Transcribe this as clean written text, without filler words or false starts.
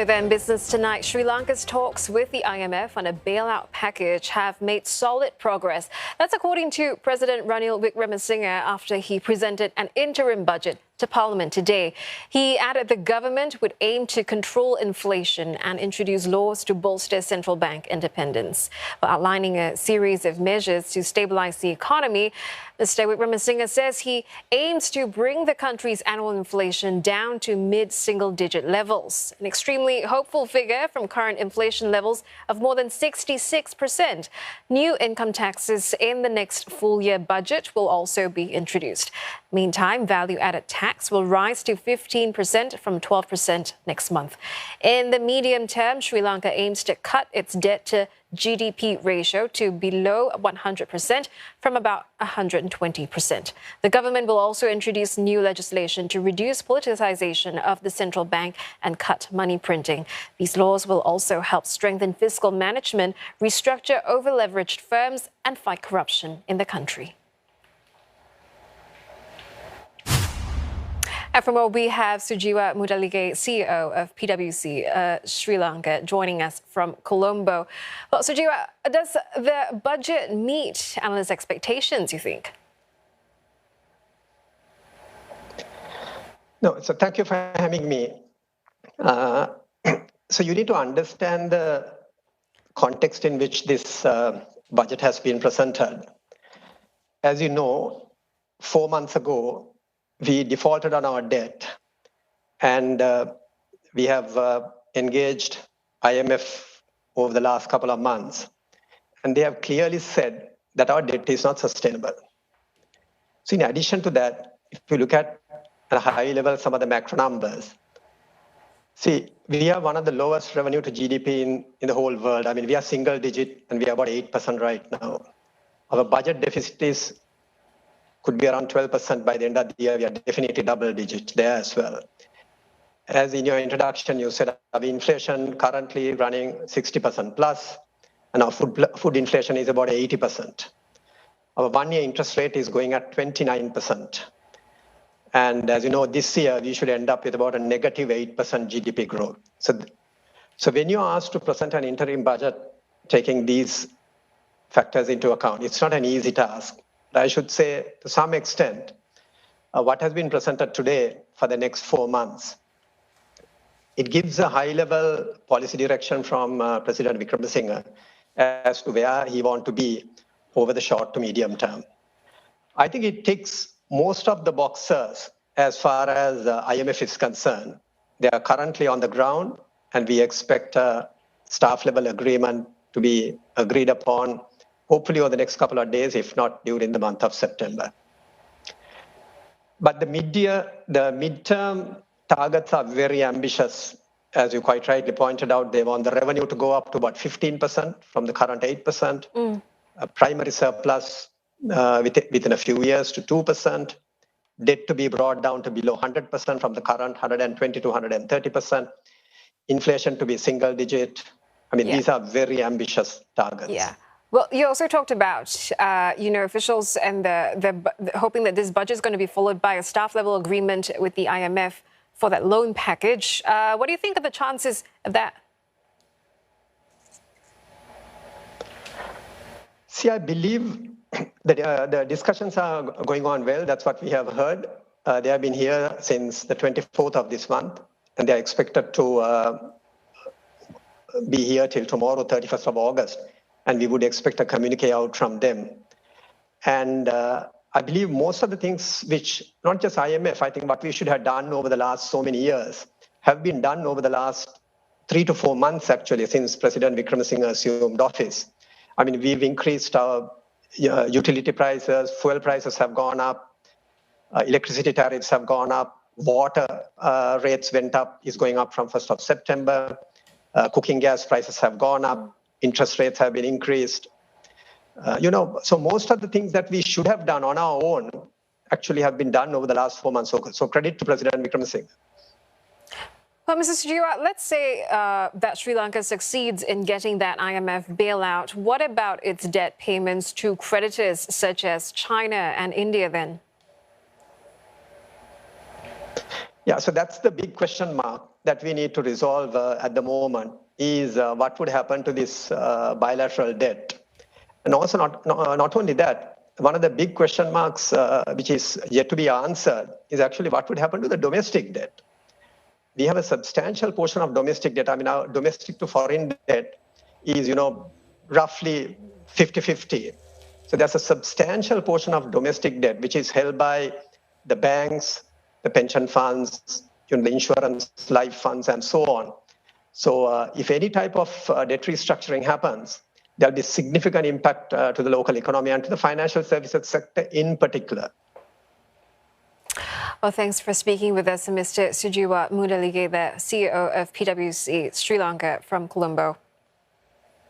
Hello then, Business Tonight. Sri Lanka's talks with the IMF on a bailout package have made solid progress. That's according to President Ranil Wickremesinghe after he presented an interim budget to Parliament today. He added the government would aim to control inflation and introduce laws to bolster central bank independence. While outlining a series of measures to stabilize the economy, Mr. Wickremesinghe says he aims to bring the country's annual inflation down to mid-single-digit levels, an extremely hopeful figure from current inflation levels of more than 66%. New income taxes in the next full-year budget will also be introduced. Meantime, value-added tax will rise to 15% from 12% next month. In the medium term, Sri Lanka aims to cut its debt to GDP ratio to below 100% from about 120%. The government will also introduce new legislation to reduce politicization of the central bank and cut money printing. These laws will also help strengthen fiscal management, restructure over-leveraged firms, and fight corruption in the country. And for more, we have Sujeewa Mudalige, CEO of PwC Sri Lanka, joining us from Colombo. Well, Sujeewa, does the budget meet analysts' expectations, you think? No, so thank you for having me. So you need to understand the context in which this budget has been presented. As you know, 4 months ago, we defaulted on our debt, and we have engaged IMF over the last couple of months, and they have clearly said that our debt is not sustainable. So in addition to that, if you look at a high level some of the macro numbers, see, we have one of the lowest revenue to GDP in the whole world. I mean, we are single digit and we are about 8% right now. Our budget deficit could be around 12% by the end of the year. We are definitely double digit there as well. As in your introduction, you said our inflation currently running 60% plus, and our food inflation is about 80%. Our 1-year interest rate is going at 29%. And as you know, this year, we should end up with about a negative 8% GDP growth. So when you're asked to present an interim budget, taking these factors into account, it's not an easy task. I should say, to some extent, what has been presented today for the next 4 months, it gives a high-level policy direction from President Wickremesinghe as to where he wants to be over the short to medium term. I think it ticks most of the boxes as far as IMF is concerned. They are currently on the ground, and we expect a staff-level agreement to be agreed upon hopefully over the next couple of days, if not during the month of September. But the midterm targets are very ambitious. As you quite rightly pointed out, they want the revenue to go up to about 15% from the current 8%, a primary surplus within a few years to 2%, debt to be brought down to below 100% from the current 120 to 130%, inflation to be single digit. I mean, these are very ambitious targets. Yeah. Well, you also talked about, officials and the hoping that this budget is going to be followed by a staff-level agreement with the IMF for that loan package. What do you think of the chances of that? See, I believe that the discussions are going on well. That's what we have heard. They have been here since the 24th of this month, and they are expected to be here till tomorrow, 31st of August. And we would expect a communique out from them. And I believe most of the things which, not just IMF, I think what we should have done over the last so many years have been done over the last 3 to 4 months, actually, since President Wickremesinghe assumed office. I mean, we've increased our utility prices, fuel prices have gone up, electricity tariffs have gone up, water rates went up, is going up from 1st of September, cooking gas prices have gone up. Interest rates have been increased. So most of the things that we should have done on our own actually have been done over the last 4 months. So credit to President Wickremesinghe. Well, Mr. Sujeewa, let's say that Sri Lanka succeeds in getting that IMF bailout. What about its debt payments to creditors such as China and India then? Yeah, so that's the big question mark. that we need to resolve at the moment is what would happen to this bilateral debt. And also not only that, one of the big question marks which is yet to be answered is actually what would happen to the domestic debt. We have a substantial portion of domestic debt. I mean, our domestic to foreign debt is, roughly 50-50. So there's a substantial portion of domestic debt which is held by the banks, the pension funds, the insurance, life funds, and so on. So if any type of debt restructuring happens, there'll be significant impact to the local economy and to the financial services sector in particular. Well, thanks for speaking with us, Mr. Sujeewa Mudalige, the CEO of PwC Sri Lanka from Colombo.